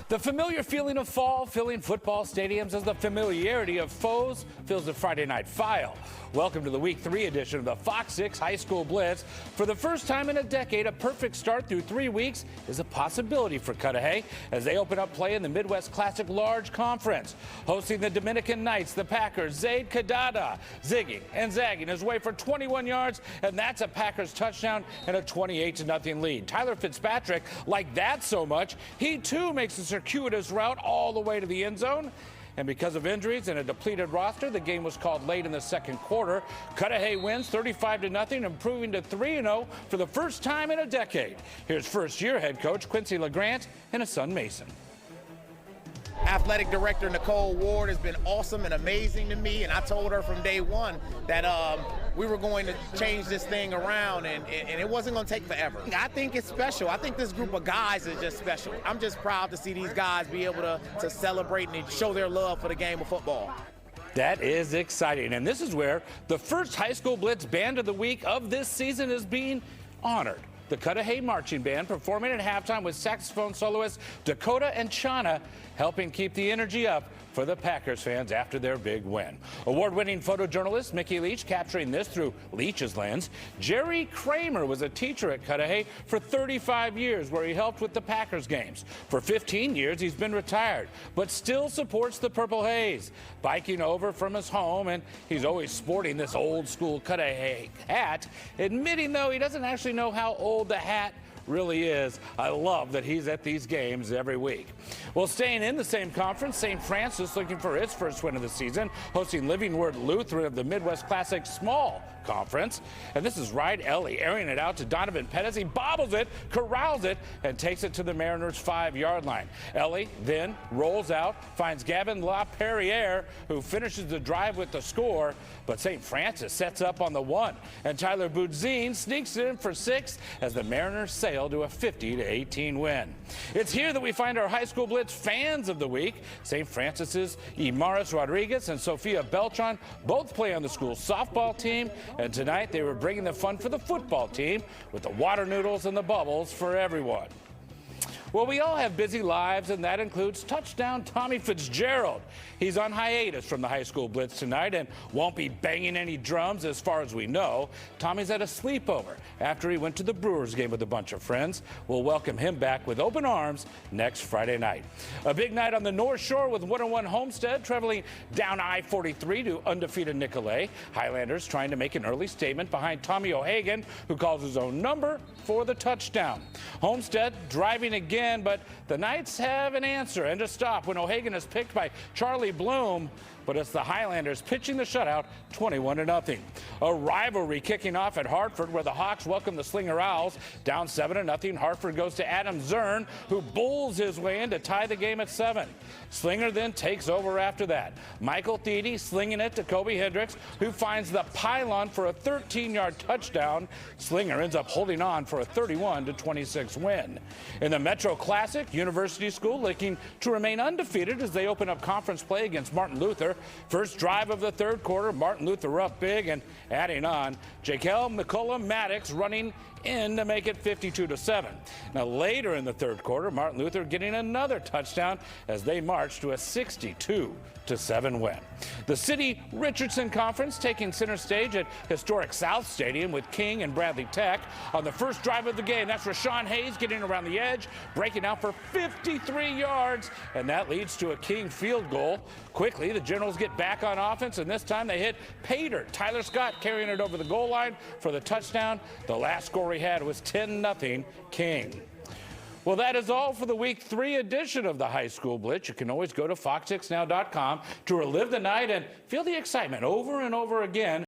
The familiar feeling of fall filling football stadiums as the familiarity of foes fills the Friday night file. Welcome to the Week 3 edition of the Fox 6 High School Blitz. For the first time in a decade, a perfect start through 3 weeks is a possibility for Cudahy as they open up play in the Midwest Classic Large Conference. Hosting the Dominican Knights, the Packers, Zaid Kadada zigging and zagging his way for 21 yards, and that's a Packers touchdown and a 28-0 lead. Tyler Fitzpatrick liked that so much, he too makes a circuitous route all the way to the end zone. And because of injuries and a depleted roster, the game was called late in the second quarter. Cudahy wins 35-0, improving to 3-0 for the first time in a decade. Here's first-year head coach Quincy LeGrant and his son Mason. Athletic director Nicole Ward has been awesome and amazing to me, and I told her from day one that we were going to change this thing around, and it wasn't going to take forever. I think it's special. I think this group of guys is just special. I'm just proud to see these guys be able to celebrate and show their love for the game of football. That is exciting, and this is where the first High School Blitz Band of the Week of this season is being honored. The Cudahy Marching Band performing at halftime with saxophone soloists Dakota and Chana, helping keep the energy up for the Packers fans after their big win. Award-winning photojournalist Mickey Leach capturing this through Leach's lens. Jerry Kramer was a teacher at Cudahy for 35 years where he helped with the Packers games. For 15 years he's been retired, but still supports the Purple Haze. Biking over from his home, and he's always sporting this old-school Cudahy hat, admitting though he doesn't actually know how old the hat really is. I love that he's at these games every week. Well, staying in the same conference, St. Francis looking for its first win of the season, hosting Living Word Lutheran of the Midwest Classic Small Conference. And this is Ride Ellie airing it out to Donovan Pettis. He bobbles it, corrals it, and takes it to the Mariners' 5-yard line. Ellie then rolls out, finds Gavin LaPerriere, who finishes the drive with the score, but St. Francis sets up on the 1, and Tyler Budzine sneaks it in for 6 as the Mariners sail to a 50-18 win. It's here that we find our High School Blitz fans of the week. St. Francis's Imaris Rodriguez and Sophia Beltran both play on the school's softball team, and tonight they were bringing the fun for the football team with the water noodles and the bubbles for everyone. Well, we all have busy lives, and that includes touchdown Tommy Fitzgerald. He's on hiatus from the High School Blitz tonight and won't be banging any drums as far as we know. Tommy's at a sleepover after he went to the Brewers game with a bunch of friends. We'll welcome him back with open arms next Friday night. A big night on the North Shore with 101 Homestead traveling down I-43 to undefeated Nicolay. Highlanders trying to make an early statement behind Tommy O'Hagan, who calls his own number for the touchdown. Homestead driving again, but the Knights have an answer and a stop when O'Hagan is picked by Charlie Bloom, but it's the Highlanders pitching the shutout 21-0. A rivalry kicking off at Hartford where the Hawks welcome the Slinger Owls. Down 7-0, Hartford goes to Adam Zern, who bowls his way in to tie the game at 7. Slinger then takes over after that. Michael Thiede slinging it to Kobe Hendricks, who finds the pylon for a 13-yard touchdown. Slinger ends up holding on for a 31-26 win. In the Metro Classic, University School looking to remain undefeated as they open up conference play against Martin Luther. First drive of the third quarter, Martin Luther up big and adding on. Jaquel McCullough-Maddox running in to make it 52-7. Now later in the third quarter, Martin Luther getting another touchdown as they march to a 62-7 win. The City Richardson Conference taking center stage at historic South Stadium with King and Bradley Tech. On the first drive of the game, that's Rashawn Hayes getting around the edge, breaking out for 53 yards, and that leads to a King field goal. Quickly, the Generals get back on offense, and this time they hit Pater. Tyler Scott carrying it over the goal line for the touchdown. The last score we had was 10-0 King. Well, that is all for the Week 3 edition of the High School Blitz. You can always go to fox6now.com to relive the night and feel the excitement over and over again.